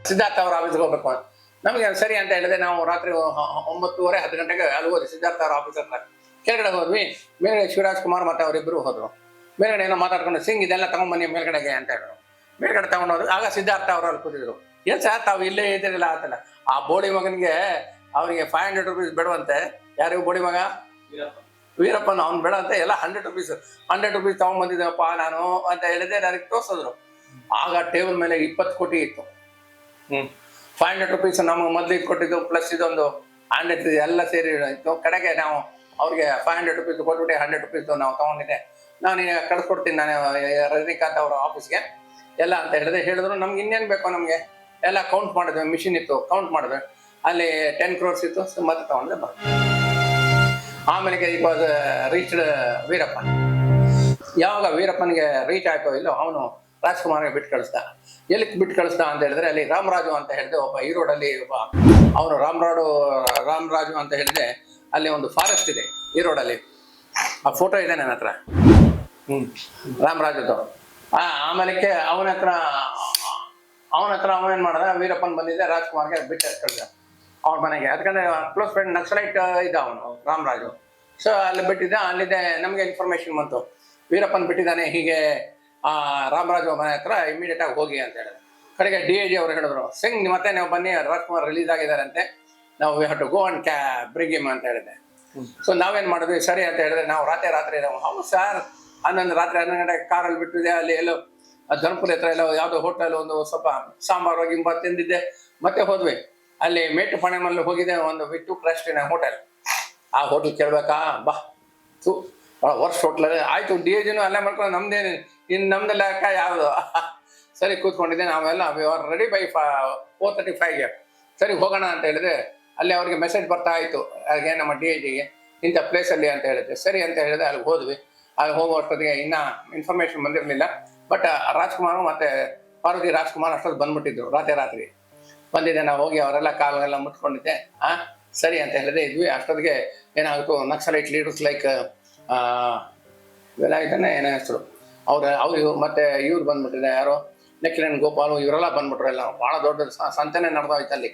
ಸಿದ್ಧಾರ್ಥ ಅವ್ರ ಆಫೀಸ್ಗೆ ಹೋಗ್ಬೇಕು. ನಮಗೆ ಸರಿ ಅಂತ ಹೇಳಿದ್ರೆ ನಾವು ರಾತ್ರಿ 9:30 10 ಗಂಟೆಗೆ ಅಲ್ಲಿ ಹೋದ್ವಿ ಸಿದ್ಧಾರ್ಥ ಅವ್ರ ಆಫೀಸ್ ಹತ್ರ. ಕೆಳಗಡೆ ಹೋದ್ವಿ. ಮೇಲ್ಗಡೆ ಶಿವರಾಜ್ ಕುಮಾರ್ ಮತ್ತೆ ಅವರಿಬ್ಬರು ಹೋದ್ರು. ಮೇಲ್ಗಡೆ ಏನೋ ಮಾತಾಡ್ಕೊಂಡು ಸಿಂಗ್ ಇದೆಲ್ಲ ತಗೊಂಡ್ಬನ್ನಿ ಮೇಲ್ಗಡೆಗೆ ಅಂತ ಹೇಳಿದ್ರು. ಮೇಲ್ಗಡೆ ತಗೊಂಡೋದ್ರು. ಆಗ ಸಿದ್ಧಾರ್ಥ ಅವರು ಅಲ್ಲಿ ಕೂತಿದ್ರು. ಏನ್ ಸರ್ ತಾವು ಇಲ್ಲೇ ಇದ್ದೀರಲ್ಲ ಅಂತಲ್ಲ. ಆ ಬೋಡಿ ಮಗನಿಗೆ ಅವನಿಗೆ 500 ರೂಪೀಸ್ ಬೇಡವಂತೆ. ಯಾರಿಗೂ ಬೋಡಿ ಮಗ ವೀರಪ್ಪನ ಅವ್ನು ಬೇಡ ಅಂತ ಎಲ್ಲ 100 ರೂಪೀಸ್ ತಗೊಂಡ್ಬಂದಿದ್ದೆಪ್ಪ ನಾನು ಅಂತ ಹೇಳಿದೆ. ನನಗೆ ತೋರಿಸಿದ್ರು. ಆಗ ಟೇಬಲ್ ಮೇಲೆ 20 ಕೋಟಿ ಇತ್ತು. 500 ರೂಪೀಸ್ ನಮಗೆ ಮೊದಲು ಕೊಟ್ಟಿದ್ದು ಪ್ಲಸ್ ಇದೊಂದು 100 ಎಲ್ಲ ಸೇರಿ ಇತ್ತು. ಕಡೆಗೆ ನಾವು ಅವ್ರಿಗೆ 500 ರೂಪೀಸ್ ಕೊಟ್ಬಿಟ್ಟು 100 ರೂಪೀಸ್ ನಾವು ತಗೊಂಡಿದ್ದೆ. ನಾನು ಕಳ್ಸ್ಕೊಡ್ತೀನಿ ನಾನು ರಜನಿಕಾಂತ್ ಅವರ ಆಫೀಸ್ಗೆ ಎಲ್ಲ ಅಂತ ಹೇಳಿದ್ರು. ನಮ್ಗೆ ಇನ್ನೇನು ಬೇಕೋ ನಮಗೆ ಎಲ್ಲ ಕೌಂಟ್ ಮಾಡಿದ್ವಿ. ಮಿಷಿನ್ ಇತ್ತು, ಕೌಂಟ್ ಮಾಡಿದ್ವಿ. ಅಲ್ಲಿ 10 crores ಇತ್ತು. ಮತ್ತೆ ತಗೊಂಡ್ರೆ ಬರ್ತದೆ. ಆಮೇಲೆ ಇವಾಗ ರೀಚ್ಡ್ ವೀರಪ್ಪ. ಯಾವಾಗ ವೀರಪ್ಪನಿಗೆ ರೀಚ್ ಆಯ್ತೋ ಇಲ್ಲೋ ಅವನು ರಾಜ್ಕುಮಾರ್ಗೆ ಬಿಟ್ಟು ಕಳಿಸ್ದ. ಎಲ್ಲಿಗೆ ಬಿಟ್ಟು ಕಳಿಸ್ದ ಅಂತ ಹೇಳಿದ್ರೆ ಅಲ್ಲಿ ರಾಮರಾಜು ಅಂತ ಹೇಳಿದೆ ಒಬ್ಬ ಈರೋಡಲ್ಲಿ ಒಬ್ಬ ಅವನು ರಾಮರಾಜು ಅಂತ ಹೇಳಿದೆ. ಅಲ್ಲಿ ಒಂದು ಫಾರೆಸ್ಟ್ ಇದೆ ಈರೋಡಲ್ಲಿ. ಆ ಫೋಟೋ ಇದೆ ನನ್ನ ಹತ್ರ ರಾಮರಾಜದ್ದು. ಆಮೇಲೆ ಅವನ ಹತ್ರ ಅವನೇನ್ ಮಾಡ್ದ, ವೀರಪ್ಪನ್ ಬಂದಿದ್ದೆ ರಾಜ್ಕುಮಾರ್ಗೆ ಬಿಟ್ಟು ಕಳಿಸ್ದ ಅವ್ರ ಮನೆಗೆ. ಅದಕ್ಕಂದ್ರೆ ಕ್ಲೋಸ್ ಫ್ರೆಂಡ್ ನಕ್ಸಲೈಟ್ ಇದ್ದ ಅವನು ರಾಮರಾಜು. ಸೊ ಅಲ್ಲಿ ಬಿಟ್ಟಿದ್ದ. ಅಲ್ಲಿದ್ದೆ ನಮಗೆ ಇನ್ಫಾರ್ಮೇಶನ್ ಬಂತು ವೀರಪ್ಪನ್ ಬಿಟ್ಟಿದ್ದಾನೆ ಹೀಗೆ ರಾಮರಾಜು ಮನೆ ಹತ್ರ ಇಮಿಡಿಯೇಟ್ ಆಗಿ ಹೋಗಿ ಅಂತ ಹೇಳಿದ್ರು. ಕಡೆಗೆ DIG ಅವರು ಹೇಳಿದ್ರು, ಸಿಂಗ್ ಮತ್ತೆ ನೀವು ಬನ್ನಿ, ರಾಜ್ಕುಮಾರ್ ರಿಲೀಸ್ ಆಗಿದ್ದಾರಂತೆ, ನಾವು we have to go and bring him ಅಂತ ಹೇಳಿದೆ. ಸೊ ನಾವೇನ್ ಮಾಡಿದ್ವಿ, ಸರಿ ಅಂತ ಹೇಳಿದ್ರೆ ನಾವು ರಾತ್ರಿ ಹೌದು ಸರ್ 11 ರಾತ್ರಿ 11 ಗಂಟೆಗೆ ಕಾರಲ್ಲಿ ಬಿಟ್ಟಿದೆ. ಅಲ್ಲಿ ಎಲ್ಲೋ ಧರ್ಮಪುರಿ ಹತ್ರ ಎಲ್ಲೋ ಯಾವುದೋ ಹೋಟೆಲ್ ಒಂದು ಸ್ವಲ್ಪ ಸಾಂಬಾರು ಗಿಂಬ ತಿಂದಿದ್ದೆ. ಮತ್ತೆ ಹೋದ್ವಿ. ಅಲ್ಲಿ ಮೇಟುಪಾಳ್ಯಂನಲ್ಲಿ ಹೋಗಿದೆ ಒಂದು ವಿಟ್ಟು ಕ್ರಸ್ಟಿನ ಹೋಟೆಲ್. ಆ ಹೋಟೆಲ್ ಕೇಳ್ಬೇಕಾ ಬಾ ವರ್ಷ ಹೋಟ್ಲಲ್ಲಿ ಆಯ್ತು. DIGನೂ ಅಲ್ಲೇ ಮಾಡ್ಕೊಂಡು ನಮ್ದೇನು ನಮ್ದೆಲ್ಲ ಅಕ್ಕ ಯಾವುದು ಸರಿ ಕೂತ್ಕೊಂಡಿದ್ದೆ. ನಾವೆಲ್ಲ ರೆಡಿ ಬೈ 4:35ಗೆ ಸರಿ ಹೋಗೋಣ ಅಂತ ಹೇಳಿದ್ರೆ ಅಲ್ಲಿ ಅವ್ರಿಗೆ ಮೆಸೇಜ್ ಬರ್ತಾ ಆಯಿತು ಹಾಗೆ ನಮ್ಮ DIGಗೆ ಇಂಥ ಪ್ಲೇಸಲ್ಲಿ ಅಂತ ಹೇಳಿದೆ. ಸರಿ ಅಂತ ಹೇಳಿದೆ. ಅಲ್ಲಿಗೆ ಹೋದ್ವಿ. ಅಲ್ಲಿ ಹೋಗುವಷ್ಟೊತ್ತಿಗೆ ಇನ್ನೂ ಇನ್ಫಾರ್ಮೇಶನ್ ಬಂದಿರಲಿಲ್ಲ. ಬಟ್ ರಾಜ್ಕುಮಾರ್ ಮತ್ತೆ ಪಾರ್ವತಿ ರಾಜ್ಕುಮಾರ್ ಅಷ್ಟೊತ್ತು ಬಂದ್ಬಿಟ್ಟಿದ್ರು. ರಾತ್ರಿ ಬಂದಿದ್ದೆ. ನಾವು ಹೋಗಿ ಅವರೆಲ್ಲ ಕಾಲೆಲ್ಲ ಮುಟ್ಕೊಂಡಿದ್ದೆ. ಸರಿ ಅಂತ ಹೇಳಿದೆ ಇದ್ವಿ. ಅಷ್ಟೊತ್ತಿಗೆ ಏನಾಗುತ್ತೆ, ನಕ್ಸಲೈಟ್ ಲೀಡರ್ಸ್ ಲೈಕ್ ಇವೆಲ್ಲ ಇದ್ದಾನೆ ಏನೋ ಹೆಸರು ಅವ್ರು ಮತ್ತೆ ಇವ್ರು ಬಂದ್ಬಿಟ್ಟಿದೆ, ಯಾರು ನಕಿಲನ್ ಗೋಪಾಲು ಇವರೆಲ್ಲ ಬಂದ್ಬಿಟ್ರು. ಎಲ್ಲ ಭಾಳ ದೊಡ್ಡ ಸಂತೆನೆ ನಡೆದೋಯ್ತು ಅಲ್ಲಿ.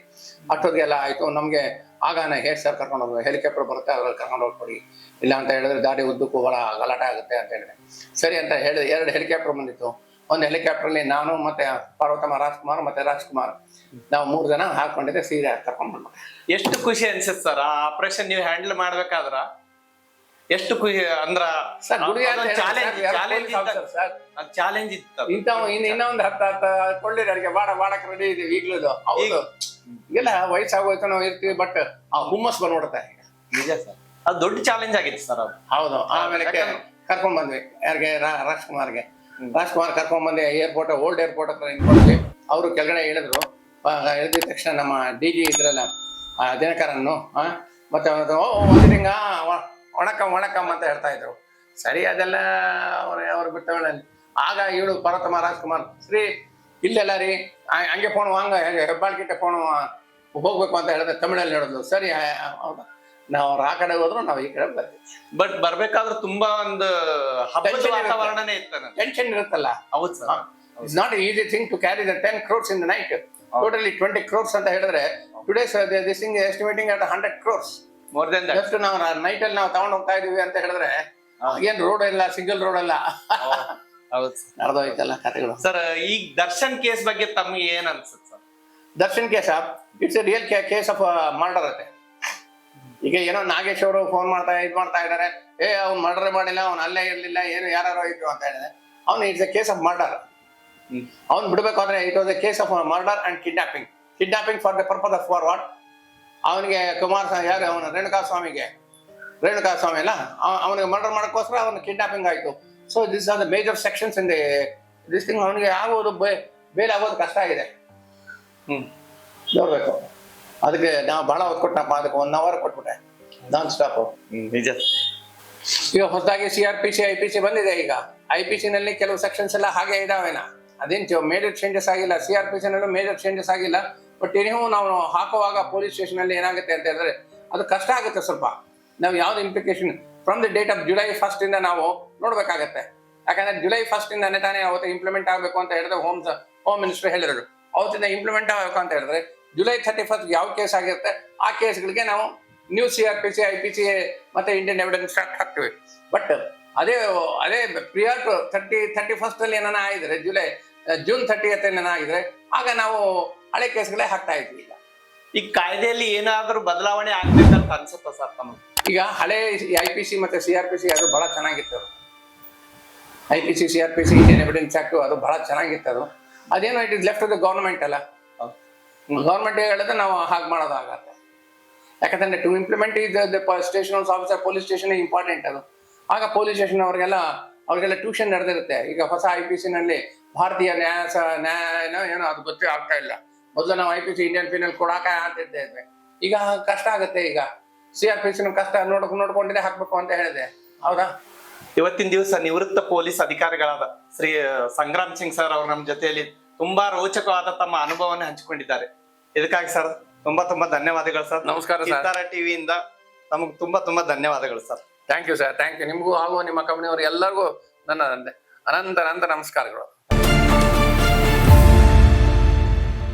ಅಷ್ಟೊತ್ತಿಗೆ ಎಲ್ಲ ಆಯಿತು. ನಮಗೆ ಆಗಾನ ಹೇರ್ ಸರ್ ಕರ್ಕೊಂಡು ಹೋಗ್ಬೋದು, ಹೆಲಿಕಾಪ್ಟರ್ ಬರುತ್ತೆ ಅದ್ರಲ್ಲಿ ಕರ್ಕೊಂಡು ಹೋಗ್ಕೊಡಿ, ಇಲ್ಲ ಅಂತ ಹೇಳಿದ್ರೆ ದಾರಿ ಉದ್ದಕ್ಕೂ ಭಾಳ ಗಲಾಟೆ ಆಗುತ್ತೆ ಅಂತ ಹೇಳಿದೆ. ಸರಿ ಅಂತ ಹೇಳಿದೆ. 2 ಹೆಲಿಕಾಪ್ಟರ್ ಬಂದಿತ್ತು. ಒಂದು ಹೆಲಿಕಾಪ್ಟರ್ಲಿ ನಾನು ಮತ್ತೆ ಪಾರ್ವತಮ್ಮ ರಾಜ್ಕುಮಾರ್ ಮತ್ತೆ ರಾಜ್ಕುಮಾರ್ ನಾವು 3 ಜನ ಹಾಕೊಂಡಿದ್ದೆ. ಸೀರೆ ಕರ್ಕೊಂಡು ಬಂದ್ಬಿಟ್ಟೆ. ಎಷ್ಟು ಖುಷಿ ಅನ್ಸುತ್ತೆ ಸರ್ ಆ ಆಪರೇಷನ್ ನೀವು ಹ್ಯಾಂಡಲ್ ಮಾಡ್ಬೇಕಾದ್ರ? ಎಷ್ಟು ಖುಷಿ ಅಂದ್ರ ಚಾಲೆಂಜ್ ಇತ್ತು. ಇನ್ನೊಂದು 10 ಕೊಳ್ಳಿರೋರಿಗೆ ಬಾಡಕ್ ರೆಡಿ ಇದೀವಿ ಈಗ್ಲೂ. ಹೌದು, ಈಗೆಲ್ಲ ವಯಸ್ಸಾಗೋಯ್ತು ನಾವು ಇರ್ತೀವಿ. ಬಟ್ ಆ ಹುಮ್ಮಸ್ ಬಂದ್ಬಿಡುತ್ತೆ. ನಿಜ ಸರ್, ಅದು ದೊಡ್ಡ ಚಾಲೆಂಜ್ ಆಗಿತ್ತು ಸರ್ ಅದು. ಹೌದು. ಆಮೇಲೆ ಕರ್ಕೊಂಡ್ ಬಂದ್ವಿ. ಯಾರಿಗೆ ರಾಜ್ಕುಮಾರ್ಗೆ ಕರ್ಕೊಂಡ್ ಬಂದೆ. ಏರ್ಪೋರ್ಟ್ ಓಲ್ಡ್ ಏರ್ಪೋರ್ಟ್ ಹತ್ರ ನಿಂತ್ಕೊಂಡ್ವಿ. ಅವರು ಕೆಳಗಡೆ ಹೇಳಿದ್ರು. ಹೇಳಿದ ತಕ್ಷಣ ನಮ್ಮ DG ಇದ್ರಲ್ಲ ದಿನಕರನ್ನು ಮತ್ತೆ ಹಿಂಗ ಒಣಕಮ್ ಅಂತ ಹೇಳ್ತಾ ಇದ್ರು. ಸರಿ ಅದೆಲ್ಲ ಅವ್ರು ಬಿಟ್ಟವಳಲ್ಲಿ. ಆಗ ಇವಳು ಪಾರ್ವತಮ್ಮ ರಾಜ್ಕುಮಾರ್ ಸರಿ ಇಲ್ಲೆಲ್ಲ ರೀ ಹಂಗೆ ಫೋನು ಹೆಬ್ಬಾಳ್ಕಿಟ್ಟೆ ಫೋನು ಹೋಗ್ಬೇಕು ಅಂತ ಹೇಳಿದ್ರೆ ತಮಿಳಲ್ಲಿ ಹೇಳಿದ್ರು. ಸರಿ ಹೌದಾ, ನಾವು ಆ ಕಡೆ ಹೋದ್ರು ನಾವು ಈ ಕಡೆ ಬರ್ತೀವಿ. ಬಟ್ ಬರ್ಬೇಕಾದ್ರೆ ತುಂಬಾ ಒಂದು ಹಬ್ಬದ ವಾತಾವರಣನೇ ಇತ್ತು. ಟೆನ್ಷನ್ ಇರುತ್ತಲ್ಲ. ಹೌದು sir. It's not easy thing to carry the 10 crores in the night. Totally 20 crores ಅಂತ ಹೇಳಿದ್ರೆ today's this thing estimating at 100 crores. More than that. Just ನಾವು ನೈಟ್ ಅಲ್ಲಿ ನಾವು ತಗೊಂಡು ಹೋಗ್ತಾ ಇದೀವಿ ಅಂತ ಹೇಳಿದ್ರೆ ಏನ್ ರೋಡ್ ಇಲ್ಲ, ಸಿಂಗಲ್ ರೋಡ್ ಅಲ್ಲ. ಹೌದು ನಡೆದೋಯ್ತಲ್ಲ ಕಥೆಗಳು. ಸರ್ ಈಗ ದರ್ಶನ್ ಕೇಸ್ ಬಗ್ಗೆ ತಮ್ಗೆ ಏನ್ ಅನ್ಸುತ್ತೆ sir? Darshan case it's A real case of murder ಅತ್ತೆ. ಈಗ ಏನೋ ನಾಗೇಶ್ ಅವರು ಫೋನ್ ಮಾಡ್ತಾ ಇದ್ದಾರೆ, ಅವ್ನು ಮರ್ಡರ್ ಮಾಡಿಲ್ಲ, ಅವ್ನು ಅಲ್ಲೇ ಇರ್ಲಿಲ್ಲ, ಏನು ಯಾರು ಇದ್ರು ಅಂತ ಹೇಳಿದ್ರೆ ಅವ್ನು it's a case of murder. ಅವ್ನು ಬಿಡ್ಬೇಕಾದ್ರೆ it was a case of murder and kidnapping for the purpose of for what. ಅವನಿಗೆ ಕುಮಾರಸ್ವಾಮಿ ಯಾರು ಅವನು ರೇಣುಕಾ ಸ್ವಾಮಿ ಅಲ್ಲ, ಅವನಿಗೆ ಮರ್ಡರ್ ಮಾಡೋಕ್ಕೋಸ್ಕರ ಅವನು ಕಿಡ್ನಾಪಿಂಗ್ ಆಯಿತು. So this are the major sections in this thing. ಅವನಿಗೆ ಆಗೋದು ಬೇರೆ ಆಗೋದು ಕಷ್ಟ ಆಗಿದೆ. ನೋಡ್ಬೇಕು. ಅದಕ್ಕೆ ನಾವು ಬಹಳ ಹೊತ್ತು ಕೊಟ್ಟನಪ್ಪ. ಅದಕ್ಕೆ 1 hour ಕೊಟ್ಬಿಟ್ಟೆ ನಾನ್ ಸ್ಟಾಪ್. ನಿಜ. ಈಗ ಹೊಸದಾಗಿ CRPC IPC ಬಂದಿದೆ. ಈಗ IPC ನಲ್ಲಿ ಕೆಲವು ಸೆಕ್ಷನ್ಸ್ ಎಲ್ಲ ಹಾಗೆ ಇದಾವೇನ, ಅದೇನು ಮೇಜರ್ ಚೇಂಜಸ್ ಆಗಿಲ್ಲ. CRPC ನಲ್ಲೂ ಮೇಜರ್ ಚೇಂಜಸ್ ಆಗಿಲ್ಲ. ಬಟ್ ನೀವು ನಾವು ಹಾಕುವಾಗ ಪೊಲೀಸ್ ಸ್ಟೇಷನ್ ಅಲ್ಲಿ ಏನಾಗುತ್ತೆ ಅಂತ ಹೇಳಿದ್ರೆ ಅದು ಕಷ್ಟ ಆಗುತ್ತೆ ಸ್ವಲ್ಪ. ನಾವು ಯಾವ್ದು implication from the date of July 1st ಇಂದ ನಾವು ನೋಡ್ಬೇಕಾಗತ್ತೆ. ಯಾಕಂದ್ರೆ July 1st ಇಂದಾನೆ ತಾನೇ ಅವತ್ತು ಇಂಪ್ಲಿಮೆಂಟ್ ಆಗಬೇಕು ಅಂತ ಹೇಳಿದ್ರೆ ಹೋಮ್ ಮಿನಿಸ್ಟರ್ ಹೇಳಿದ್ರು. ಅವತ್ತಿಂದ ಇಂಪ್ಲಿಮೆಂಟ್ ಆಗಬೇಕು ಅಂತ ಹೇಳಿದ್ರೆ ಜುಲೈ 31 ಯಾವ ಕೇಸ್ ಆಗಿರುತ್ತೆ ಆ ಕೇಸ್ಗಳಿಗೆ ನಾವು ನ್ಯೂ CRPC IPC ಮತ್ತೆ ಇಂಡಿಯನ್ ಎವಿಡೆನ್ಸ್ ಆಕ್ಟ್ ಹಾಕ್ತೀವಿ. ಬಟ್ ಅದೇ ಪ್ರಿಯರ್ ಟು 31st ಅಲ್ಲಿ ಏನಾನ ಆಗಿದ್ರೆ ಜೂನ್ 30th ಏನಾನ ಆಗಿದ್ರೆ ಆಗ ನಾವು ಹಳೆ ಕೇಸ್ಗಳೇ ಹಾಕ್ತಾ ಇದ್ವಿ. ಈ ಕಾಯ್ದೆಯಲ್ಲಿ ಏನಾದ್ರೂ ಬದಲಾವಣೆ ಆಗ್ಬೇಕಂತ ಅನ್ಸುತ್ತಾ ಸರ್ ತಮಗೆ? ಈಗ ಹಳೆ IPC ಮತ್ತೆ CRPC ಅದು ಬಹಳ ಚೆನ್ನಾಗಿತ್ತು. IPC CRPC Indian evidence act ಅದು ಬಹಳ ಚೆನ್ನಾಗಿತ್ತು. ಅದೇನೋ it is left to the government ಅಲ್ಲ. ಗವರ್ನಮೆಂಟ್ ಹೇಳಿದ್ರೆ ನಾವು ಹಾಗೆ ಮಾಡೋದಾಗತ್ತೆ. ಯಾಕಂದ್ರೆ to implement station officer police station important ಅದು. ಆಗ ಪೊಲೀಸ್ ಸ್ಟೇಷನ್ ಅವ್ರಿಗೆಲ್ಲ ಟ್ಯೂಷನ್ ನಡೆದಿರುತ್ತೆ. ಈಗ ಹೊಸ IPC ನಲ್ಲಿ ಭಾರತೀಯ ನ್ಯಾಯ ಏನೋ ಅದು ಗೊತ್ತೇ ಆಗ್ತಾ ಇಲ್ಲ. ಮೊದಲು ನಾವು IPC ಇಂಡಿಯನ್ ಪೀನಲ್ ಕೊಡಾಕ ಅಂತಿದ್ದೇವೆ. ಈಗ ಕಷ್ಟ ಆಗುತ್ತೆ. ಈಗ CRPC ಕಷ್ಟ ನೋಡ್ಕೊಂಡಿದೆ ಹಾಕ್ಬೇಕು ಅಂತ ಹೇಳಿದೆ. ಹೌದಾ? ಇವತ್ತಿನ ದಿವಸ ನಿವೃತ್ತ ಪೊಲೀಸ್ ಅಧಿಕಾರಿಗಳಾದ ಶ್ರೀ ಸಂಗ್ರಾಮ್ ಸಿಂಗ್ ಸರ್ ಅವರು ನಮ್ಮ ಜೊತೆಯಲ್ಲಿ ತುಂಬಾ ರೋಚಕವಾದ ತಮ್ಮ ಅನುಭವವನ್ನು ಹಂಚಿಕೊಂಡಿದ್ದಾರೆ. ಇದಕ್ಕಾಗಿ ಸರ್ ತುಂಬಾ ಧನ್ಯವಾದಗಳು ಸರ್. ನಮಸ್ಕಾರ ಸರ್. ಸಿತಾರ ಟಿವಿಯಿಂದ ನಮಗೆ ತುಂಬಾ ಧನ್ಯವಾದಗಳು sir. Thank you sir, thank you. ನಿಮಗೂ ಹಾಗೂ ನಿಮ್ಮ ಕಂಪನಿಯವರು ಎಲ್ಲರಿಗೂ ನನ್ನ ಅನಂತ ನಮಸ್ಕಾರಗಳು.